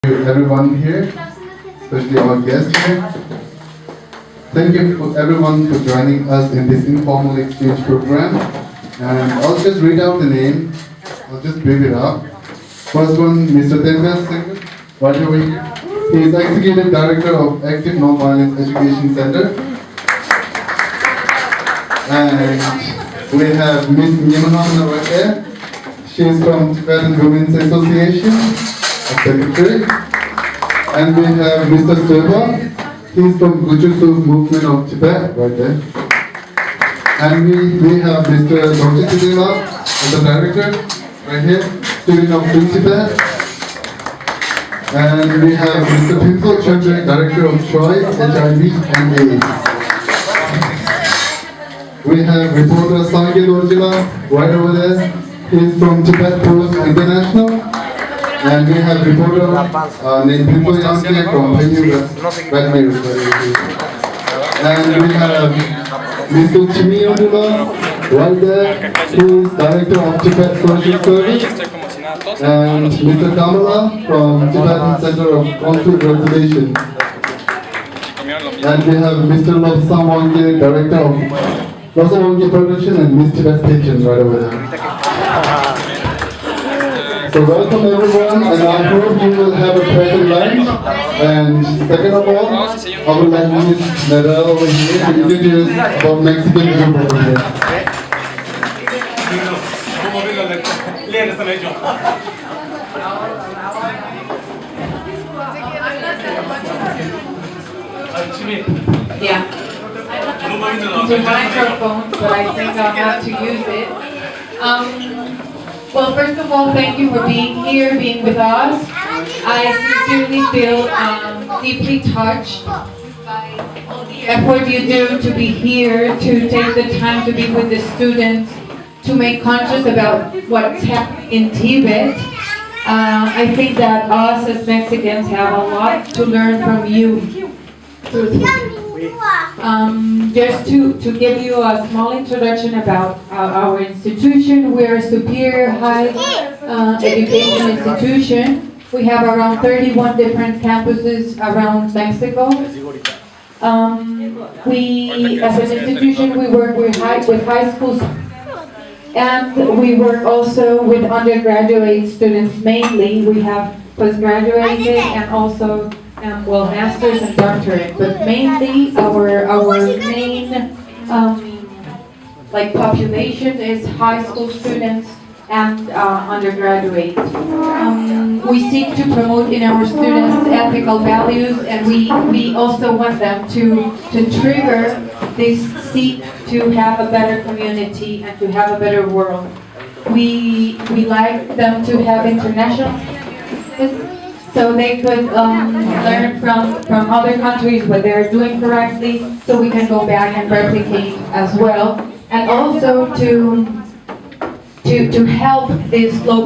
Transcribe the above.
To everyone here, especially our guests here. Thank you for everyone for joining us in this informal exchange program. And I'll just read out the name. I'll just bring it up. First one, Mr. Tengas Singh, right over here. He is Executive Director of Active Non-Violence Education Center. And we have Ms. Nyamana right there. She is from Tibetan Women's Association, a secretary. And we have Mr. Silva. He is from Gujusu movement of Tibet, right there. And we have Mr. Longitudinal, the director, right here, student of Free Tibet. And we have Mr. Pimple Chandra, director of Troy, HIV and AIDS. We have reporter Sange Dorjila, right over there. He is from Tibet Post International. And we have reporter named Pimple Yanke from Penyu Vladimir. And we have Mr. Chimi Odula, right there. He is director of Tibet Social Service. And Mr. Kamala from Tibetan Center of Conflict Resolution. And we have Mr. Lobsang Wangge, director of Lobsang Wangge Production and Miss Tibet Kitchen right over there. So welcome everyone, and I hope you will have a pleasant lunch. And second of all, I would like Ms. Nadal over here to introduce about Mexican group over here. Yeah. It's a microphone, but I think I'll have to use it. Well, first of all, thank you for being here, being with us. I sincerely feel deeply touched by all the effort you do to be here, to take the time to be with the students, to make conscious about what's happening in Tibet. I think that us as Mexicans have a lot to learn from you. Just to give you a small introduction about our institution, we're a superior high education institution. We have around 31 different campuses around Mexico. We, as an institution, we work with high schools, and we work also with undergraduate students mainly. We have postgraduate and also masters and doctorate, but mainly our main population is high school students and undergraduate. We seek to promote in our students ethical values, and we also want them to trigger this seek to have a better community and to have a better world. We like them to have international so they could learn from other countries what they're doing correctly, so we can go back and replicate as well, and also to help this global